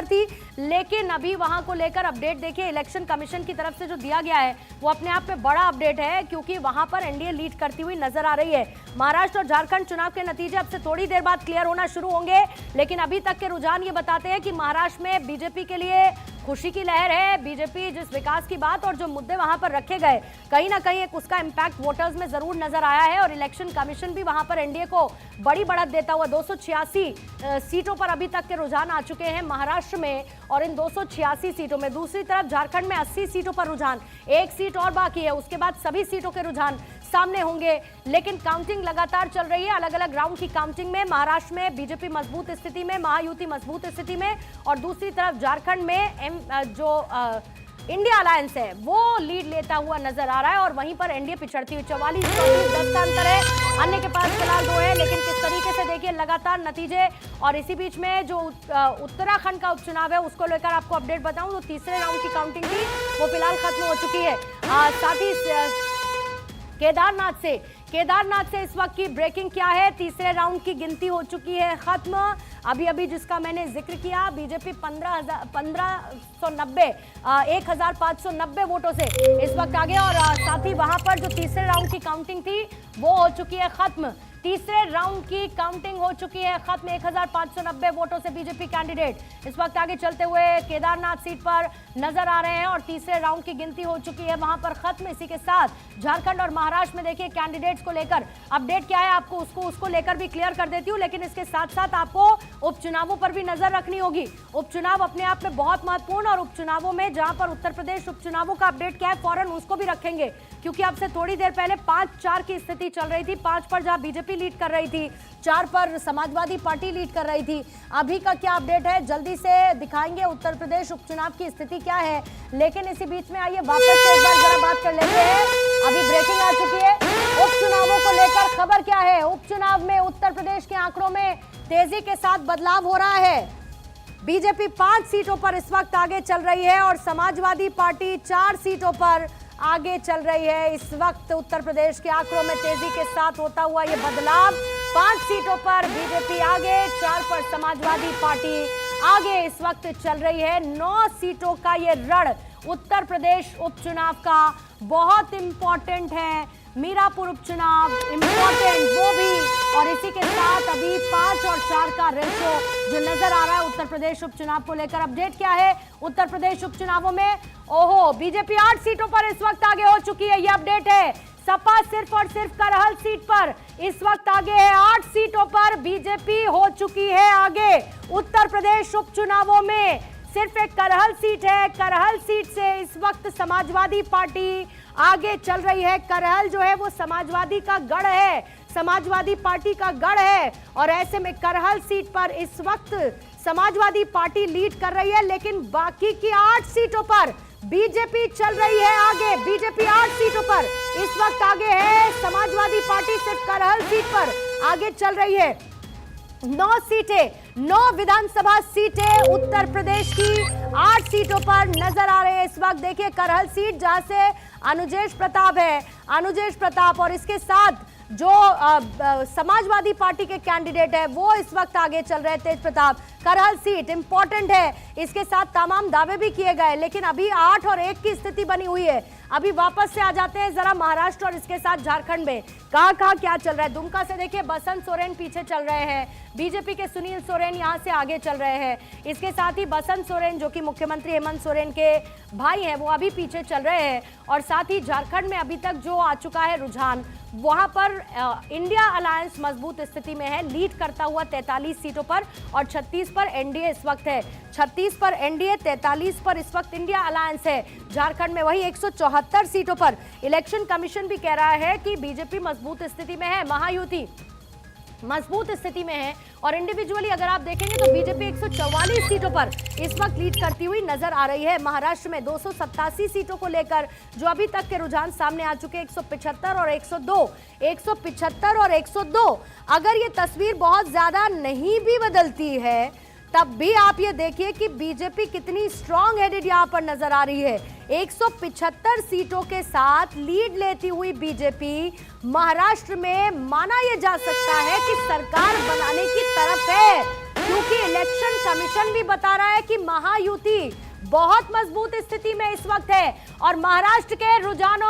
थी, लेकिन अभी वहां को लेकर अपडेट देखिए इलेक्शन कमीशन की तरफ से जो दिया गया है वो अपने आप में बड़ा अपडेट है, क्योंकि वहां पर एनडीए लीड करती हुई नजर आ रही है। महाराष्ट्र और झारखंड चुनाव के नतीजे अब से थोड़ी देर बाद क्लियर होना शुरू होंगे, लेकिन अभी तक के रुझान ये बताते हैं कि महाराष्ट्र में बीजेपी के लिए खुशी की लहर है। बीजेपी जिस विकास की बात और जो मुद्दे वहां पर रखे गए, कहीं ना कहीं एक उसका इंपैक्ट वोटर्स में जरूर नजर आया है और इलेक्शन कमीशन भी वहां पर एनडीए को बड़ी बढ़त देता हुआ 286 सीटों पर अभी तक के रुझान आ चुके हैं महाराष्ट्र में, और इन 286 सीटों में दूसरी तरफ झारखंड में 80 सीटों पर रुझान, एक सीट और बाकी है, उसके बाद सभी सीटों के रुझान सामने होंगे। लेकिन काउंटिंग लगातार चल रही है, अलग अलग राउंड की काउंटिंग में महाराष्ट्र में बीजेपी मजबूत स्थिति में, महायुति मजबूत स्थिति में, और दूसरी तरफ झारखंड में इंडिया अलायंस है वो लीड लेता हुआ नजर आ रहा है, और वहीं पर एनडीए पिछड़ती हुई 44-10 का अंतर है, अन्य के पास फिलहाल 2 है। लेकिन किस तरीके से देखिए लगातार नतीजे, और इसी बीच में जो उत्तराखंड का उपचुनाव है उसको लेकर आपको अपडेट बताऊं तो तीसरे राउंड की काउंटिंग थी वो फिलहाल खत्म हो चुकी है। साथ ही केदारनाथ से इस वक्त की ब्रेकिंग क्या है, तीसरे राउंड की गिनती हो चुकी है खत्म। अभी जिसका मैंने जिक्र किया, बीजेपी 1590 वोटों से इस वक्त आगे, और साथ ही वहां पर जो तीसरे राउंड की काउंटिंग थी वो हो चुकी है खत्म। तीसरे राउंड की काउंटिंग हो चुकी है खत्म, 1590 वोटों से बीजेपी कैंडिडेट इस वक्त आगे चलते हुए केदारनाथ सीट पर नजर आ रहे हैं, और तीसरे राउंड की गिनती हो चुकी है वहां पर खत्म। इसी के साथ झारखंड और महाराष्ट्र में देखिए कैंडिडेट्स को लेकर अपडेट क्या है, आपको उसको लेकर भी क्लियर कर देती हूँ, लेकिन इसके साथ साथ आपको उपचुनावों पर भी नजर रखनी होगी। उपचुनाव अपने आप में बहुत महत्वपूर्ण, और उपचुनावों में जहां पर उत्तर प्रदेश उपचुनावों का अपडेट क्या है फौरन उसको भी रखेंगे, क्योंकि अब से थोड़ी देर पहले 5-4 की स्थिति चल रही थी। 5 पर जहां बीजेपी लीड कर रही थी, 4 पर समाजवादी पार्टी लीड कर रही थी। अभी का क्या अपडेट है जल्दी से दिखाएंगे, उत्तर प्रदेश उपचुनाव की स्थिति क्या है। लेकिन इसी बीच में आइए वापस से एक बार जरा बात कर लेते हैं, अभी ब्रेकिंग आ चुकी है उपचुनावों को लेकर। खबर क्या है, उपचुनाव में उत्तर प्रदेश के आंकड़ों में तेजी के साथ बदलाव हो रहा है। बीजेपी 5 सीटों पर इस वक्त आगे चल रही है, और समाजवादी पार्टी 4 सीटों पर आगे चल रही है। इस वक्त उत्तर प्रदेश के आंकड़ों में तेजी के साथ होता हुआ ये बदलाव, 5 सीटों पर बीजेपी आगे, 4 पर समाजवादी पार्टी आगे इस वक्त चल रही है। 9 सीटों का ये रण उत्तर प्रदेश उपचुनाव का बहुत इंपॉर्टेंट है। मीरापुर उपचुनाव इंपॉर्टेंट वो भी, और इसी के साथ अभी 5 और 4 का रेशो जो नजर आ रहा है उत्तर प्रदेश उपचुनाव को लेकर। अपडेट क्या है उत्तर प्रदेश उपचुनावों में, ओहो बीजेपी 8 सीटों पर इस वक्त आगे हो चुकी है, ये अपडेट है। सपा सिर्फ और सिर्फ करहल सीट पर इस वक्त आगे है, 8 सीटों पर बीजेपी हो चुकी है आगे। उत्तर प्रदेश उपचुनावों में सिर्फ एक करहल सीट है, करहल सीट से इस वक्त समाजवादी पार्टी आगे चल रही है। करहल जो है वो समाजवादी का गढ़ है, समाजवादी पार्टी का गढ़ है, और ऐसे में करहल सीट पर इस वक्त समाजवादी पार्टी लीड कर रही है। लेकिन बाकी की 8 सीटों पर बीजेपी चल रही है आगे, बीजेपी 8 सीटों पर इस वक्त आगे है, समाजवादी पार्टी सिर्फ करहल सीट पर आगे चल रही है। 9 सीटें, 9 विधानसभा सीटें उत्तर प्रदेश की 8 सीटों पर नजर आ रहे हैं इस वक्त। देखिए करहल सीट जहां से अनुजेश प्रताप है, अनुजेश प्रताप, और इसके साथ जो समाजवादी पार्टी के कैंडिडेट है वो इस वक्त आगे चल रहे हैं, तेज प्रताप। करहल सीट इंपॉर्टेंट है, इसके साथ तमाम दावे भी किए गए, लेकिन अभी 8 और 1 की स्थिति बनी हुई है। अभी वापस से आ जाते हैं जरा महाराष्ट्र और इसके साथ झारखंड में कहां क्या चल रहा है। दुमका से देखिए बसंत सोरेन पीछे चल रहे हैं, बीजेपी के सुनील सोरेन यहां से आगे चल रहे हैं। इसके साथ ही बसंत सोरेन जो कि मुख्यमंत्री हेमंत सोरेन के भाई हैं वो अभी पीछे चल रहे हैं, और साथ ही झारखंड में अभी तक जो आ चुका है रुझान, वहां पर इंडिया अलायंस मजबूत स्थिति में है, लीड करता हुआ 43 सीटों पर, और 36 पर एनडीए इस वक्त है। 36 पर एनडीए, 43 पर इस वक्त इंडिया अलायंस है झारखंड में। वही 174 सीटों पर इलेक्शन कमीशन भी कह रहा है कि बीजेपी मजबूत स्थिति में है, महायुति मजबूत स्थिति में है, और इंडिविजुअली अगर आप देखेंगे तो बीजेपी 144 सीटों पर इस वक्त लीड करती हुई नजर आ रही है। महाराष्ट्र में 287 सीटों को लेकर जो अभी तक के रुझान सामने आ चुके हैं, 175 और 102, 175 और 102। अगर ये तस्वीर बहुत ज्यादा नहीं भी बदलती है तब भी आप ये देखिए कि बीजेपी कितनी स्ट्रॉन्ग हेडेड यहां पर नजर आ रही है। 175 सीटों के साथ लीड लेती हुई बीजेपी महाराष्ट्र में माना यह जा सकता है कि सरकार बनाने की तरफ है। क्योंकि इलेक्शन कमीशन भी बता रहा है कि महायुति बहुत मजबूत स्थिति में इस वक्त है और महाराष्ट्र के रुझानों